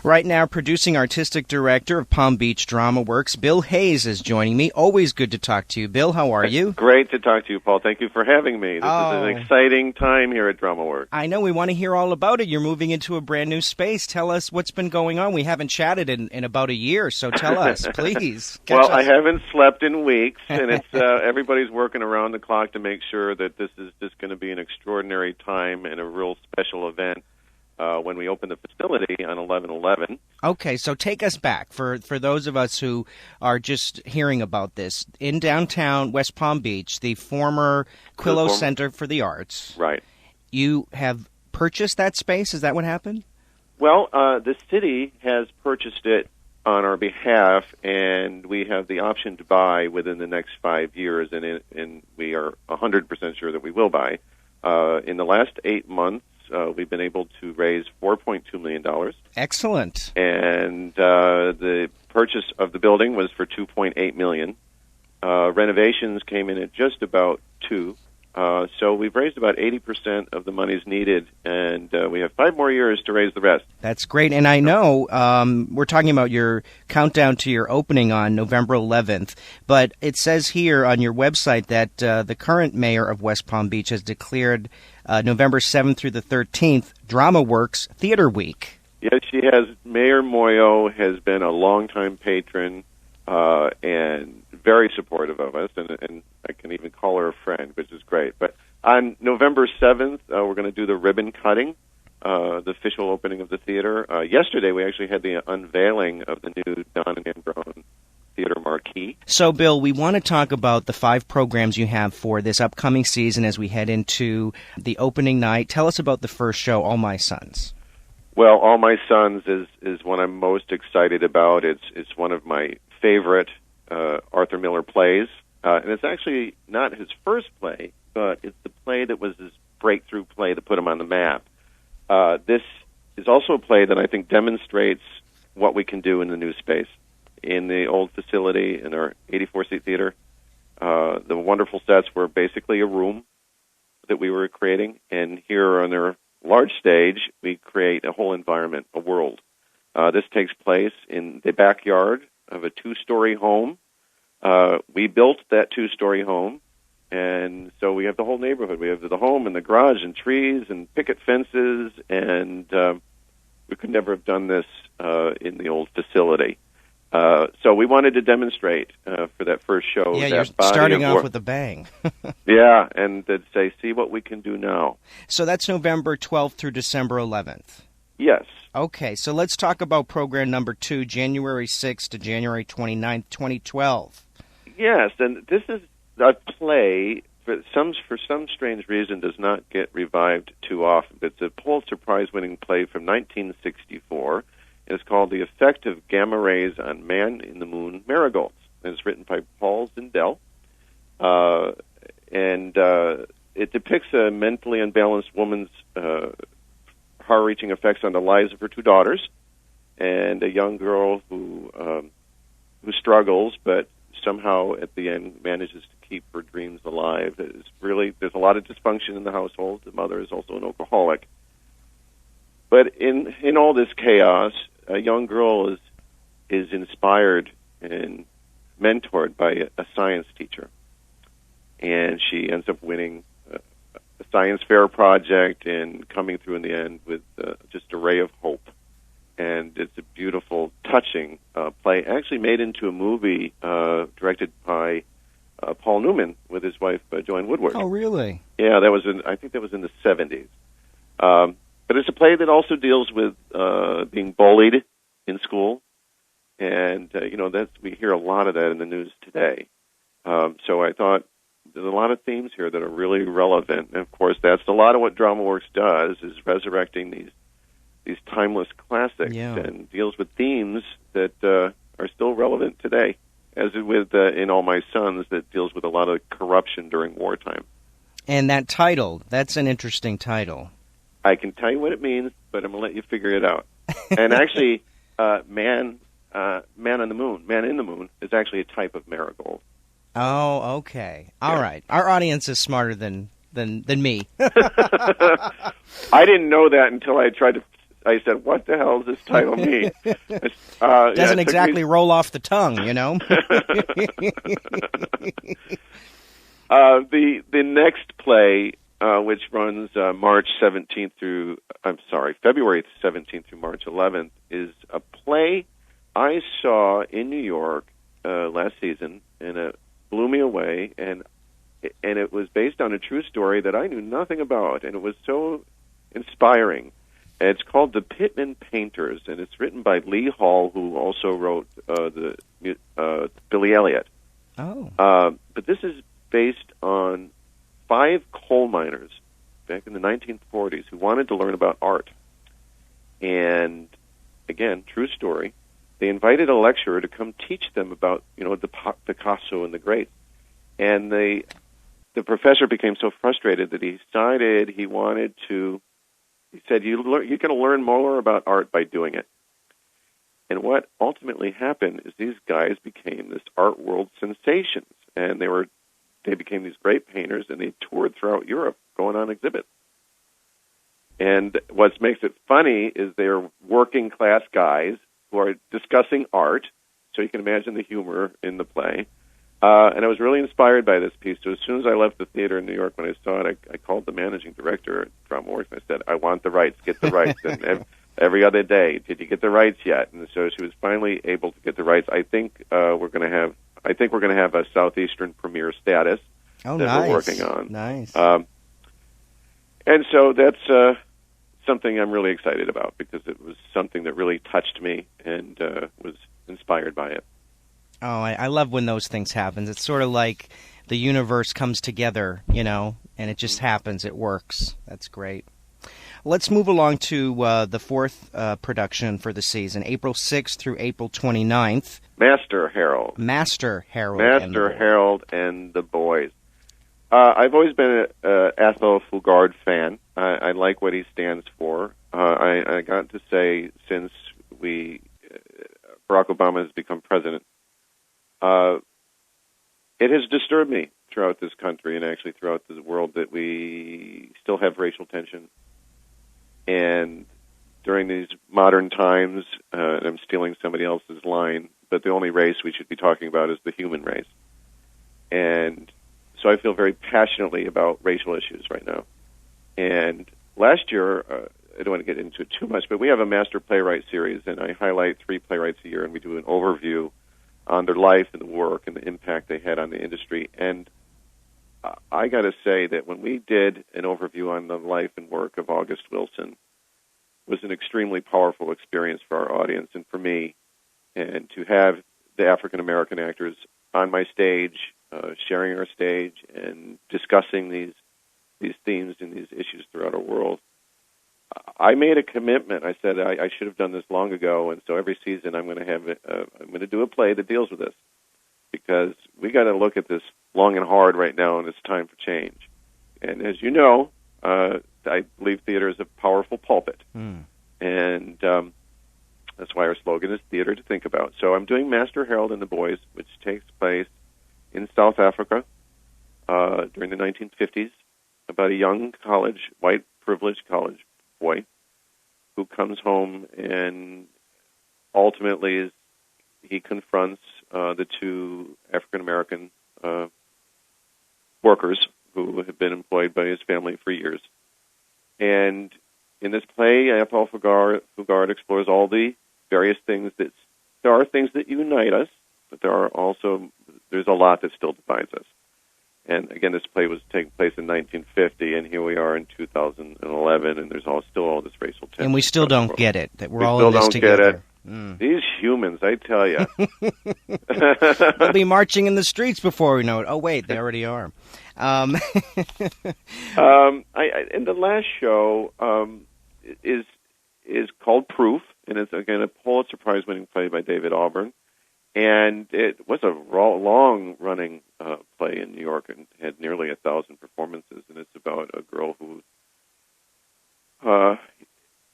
Right now, producing artistic director of Palm Beach Dramaworks, Bill Hayes, is joining me. Always good to talk to you. Bill, how are you? Great to talk to you, Paul. Thank you for having me. This is an exciting time here at Dramaworks. I know. We want to hear all about it. You're moving into a brand new space. Tell us what's been going on. We haven't chatted in about a year, so tell us, please. Well, I haven't slept in weeks, and it's everybody's working around the clock to make sure that this is just going to be an extraordinary time and a real special event when we open the facility on 11/11. Okay, so take us back for those of us who are just hearing about this. In downtown West Palm Beach, the former Quillo Center for the Arts. Right. You have purchased that space? Is that what happened? Well, the city has purchased it on our behalf, and we have the option to buy within the next 5 years, and we are 100% sure that we will buy. In the last 8 months, we've been able to raise $4.2 million. Excellent. And the purchase of the building was for $2.8 million. Renovations came in at just about $2 million. So we've raised about 80% of the monies needed, and we have 5 more years to raise the rest. That's great. And I know we're talking about your countdown to your opening on November 11th, but it says here on your website that the current mayor of West Palm Beach has declared November 7th through the 13th Dramaworks Theater Week. Yes, she has. Mayor Moyo has been a longtime patron and very supportive of us, and I can even call her a friend, which is great. But on November 7th, we're going to do the ribbon cutting, the official opening of the theater. Yesterday, we actually had the unveiling of the new Don and Ambrose Theater marquee. So, Bill, we want to talk about the 5 programs you have for this upcoming season as we head into the opening night. Tell us about the first show, All My Sons. Well, All My Sons is one I'm most excited about. It's one of my favorite Arthur Miller plays, and it's actually not his first play, but it's the play that was his breakthrough play that put him on the map. This is also a play that I think demonstrates what we can do in the new space. In the old facility, in our 84-seat theater, the wonderful sets were basically a room that we were creating, and here on our large stage, we create a whole environment, a world. This takes place in the backyard of a 2-story home. We built that 2-story home, and so we have the whole neighborhood. We have the home and the garage and trees and picket fences, and we could never have done this in the old facility. So we wanted to demonstrate for that first show. Yeah, that you're starting off with a bang. Yeah, and to say, see what we can do now. So that's November 12th through December 11th. Yes. Okay, so let's talk about program number 2, January 6th to January 29th, 2012. Yes, and this is a play for some strange reason does not get revived too often. It's a Pulitzer Prize-winning play from 1964. It's called The Effect of Gamma Rays on Man-in-the-Moon Marigolds. And it's written by Paul Zindel. And it depicts a mentally unbalanced woman's far-reaching effects on the lives of her 2 daughters, and a young girl who struggles, but somehow at the end manages to keep her dreams alive. There's a lot of dysfunction in the household. The mother is also an alcoholic. But in all this chaos, a young girl is inspired and mentored by a science teacher, and she ends up winning a science fair project and coming through in the end with just a ray of hope. And it's a beautiful, touching play, actually made into a movie directed by Paul Newman with his wife Joanne Woodward. Oh, really? Yeah, I think that was in the 70s. But it's a play that also deals with being bullied in school, and we hear a lot of that in the news today. So I thought there's a lot of themes here that are really relevant, and of course that's a lot of what Dramaworks does, is resurrecting these timeless classics and deals with themes that are still relevant today, as with in All My Sons, that deals with a lot of corruption during wartime. And that title, that's an interesting title. I can tell you what it means, but I'm going to let you figure it out. And actually, man on the moon, man in the moon, is actually a type of marigold. Oh, okay. All right. Our audience is smarter than me. I didn't know that until I tried to I said, what the hell does this title mean? Doesn't exactly roll off the tongue, you know? The next play, which runs February 17th through March 11th, is a play I saw in New York last season, and it blew me away, and it was based on a true story that I knew nothing about, and it was so inspiring. And it's called The Pitman Painters, and it's written by Lee Hall, who also wrote Billy Elliot. Oh. But this is based on 5 coal miners back in the 1940s who wanted to learn about art. And, again, true story. They invited a lecturer to come teach them about, the Picasso and the greats. And the professor became so frustrated that he decided he said, you're going to learn more about art by doing it. And what ultimately happened is these guys became this art world sensations, and they became these great painters, and they toured throughout Europe going on exhibits. And what makes it funny is they're working class guys who are discussing art, so you can imagine the humor in the play. And I was really inspired by this piece. So as soon as I left the theater in New York, when I saw it, I called the managing director at Dramaworks, and I said, I want the rights, get the rights. And every other day, did you get the rights yet? And so she was finally able to get the rights. I think we're going to have a Southeastern premiere status that we're working on. Nice. And so that's something I'm really excited about, because it was something that really touched me and was inspired by it. Oh, I love when those things happen. It's sort of like the universe comes together, and it just happens. It works. That's great. Let's move along to the fourth production for the season, April 6th through April 29th. Master Harold and the Boys. I've always been an Athol Fugard fan. I like what he stands for. I got to say, since Barack Obama has become president, it has disturbed me throughout this country and actually throughout the world that we still have racial tension. And during these modern times, and I'm stealing somebody else's line, but the only race we should be talking about is the human race. And so I feel very passionately about racial issues right now. And last year, I don't want to get into it too much, but we have a Master Playwright series, and I highlight 3 playwrights a year, and we do an overview on their life and the work and the impact they had on the industry. And I got to say that when we did an overview on the life and work of August Wilson, it was an extremely powerful experience for our audience and for me. And to have the African-American actors on my stage, sharing our stage and discussing these themes and these issues throughout our world, I made a commitment. I said I should have done this long ago, and so every season I'm going to do a play that deals with this, because we got to look at this long and hard right now, and it's time for change. And as you know, I believe theater is a powerful pulpit, and that's why our slogan is Theater to Think About. So I'm doing Master Harold and the Boys, which takes place in South Africa during the 1950s, about a young white privileged college boy who comes home, and ultimately he confronts the 2 African-American workers who have been employed by his family for years. And in this play, Athol Fugard explores all the various things there are things that unite us, but there's a lot that still divides us. And again, this play was taking place in 1950, and here we are in 2011, and there's still all this racial tension. And we still don't get it, that we're all in this together. These humans, I tell you. They'll be marching in the streets before we know it. Oh, wait, they already are. And the last show is called Proof, and it's, again, a Pulitzer Prize-winning play by David Auburn. And it was a long-running play in New York and had nearly 1,000 performances. And it's about a girl who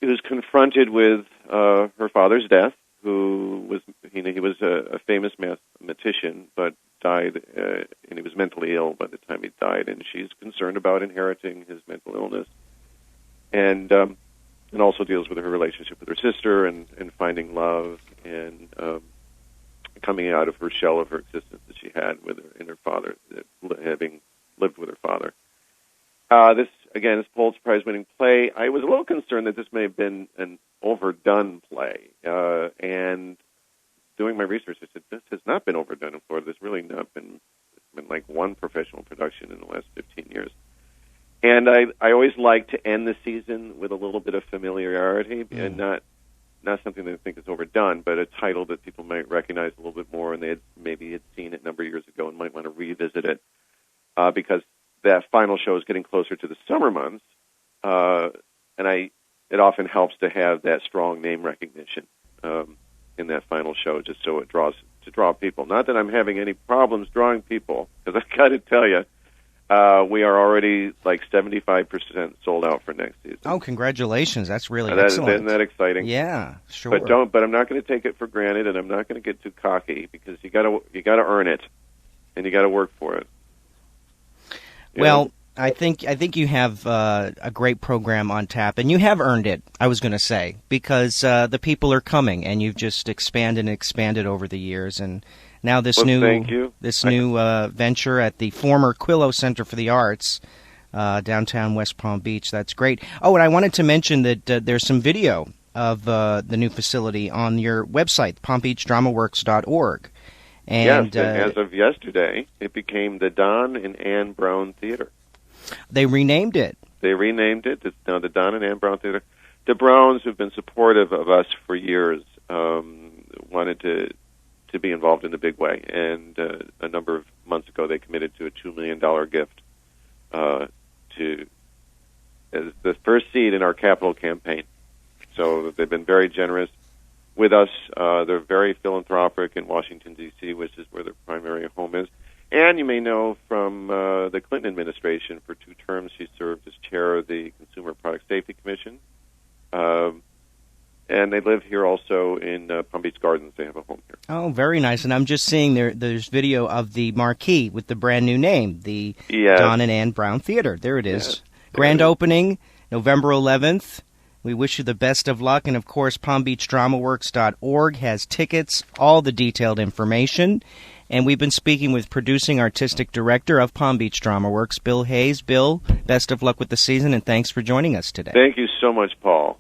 is confronted with her father's death, who was he was a famous mathematician, but died, and he was mentally ill by the time he died. And she's concerned about inheriting his mental illness. And and also deals with her relationship with her sister and finding love and coming out of her shell of her existence that she had with her and her father, having lived with her father. This, again, is Pulitzer Prize-winning play. I was a little concerned that this may have been an overdone play, and doing my research, I said, this has not been overdone in Florida. There's really not been, it's been like one professional production in the last 15 years. And I always like to end the season with a little bit of familiarity, and not something that I think is overdone, but a title that people might recognize a little bit more, and they maybe had seen it a number of years ago and might want to revisit it, because that final show is getting closer to the summer months, and it often helps to have that strong name recognition in that final show, just so it draw people. Not that I'm having any problems drawing people, because I've got to tell you, we are already like 75% sold out for next season. Oh, congratulations! That's really excellent. Isn't that exciting? Yeah, sure. But I'm not going to take it for granted, and I'm not going to get too cocky, because you got to earn it, and you got to work for it. Well, I think you have a great program on tap, and you have earned it, I was going to say, because the people are coming, and you've just expanded and expanded over the years, and now this new venture at the former Quillo Center for the Arts, downtown West Palm Beach. That's great. Oh, and I wanted to mention that there's some video of the new facility on your website, palmbeachdramaworks.org. And, yes, as of yesterday, it became the Don and Ann Brown Theater. They renamed it. It's now the Don and Ann Brown Theater. The Browns have been supportive of us for years, wanted to be involved in a big way, and a number of months ago they committed to a $2 million gift as the first seed in our capital campaign. So they've been very generous with us. They're very philanthropic in Washington, D.C., which is where their primary home is. And you may know from the Clinton administration, for 2 terms, she served as chair of the Consumer Product Safety Commission. And they live here also in Palm Beach Gardens. They have a home here. Oh, very nice. And I'm just seeing there's video of the marquee with the brand new name, the Don and Ann Brown Theater. There it is. Grand opening, November 11th. We wish you the best of luck, and of course, PalmBeachDramaWorks.org has tickets, all the detailed information. And we've been speaking with producing artistic director of Palm Beach Drama Works, Bill Hayes. Bill, best of luck with the season, and thanks for joining us today. Thank you so much, Paul.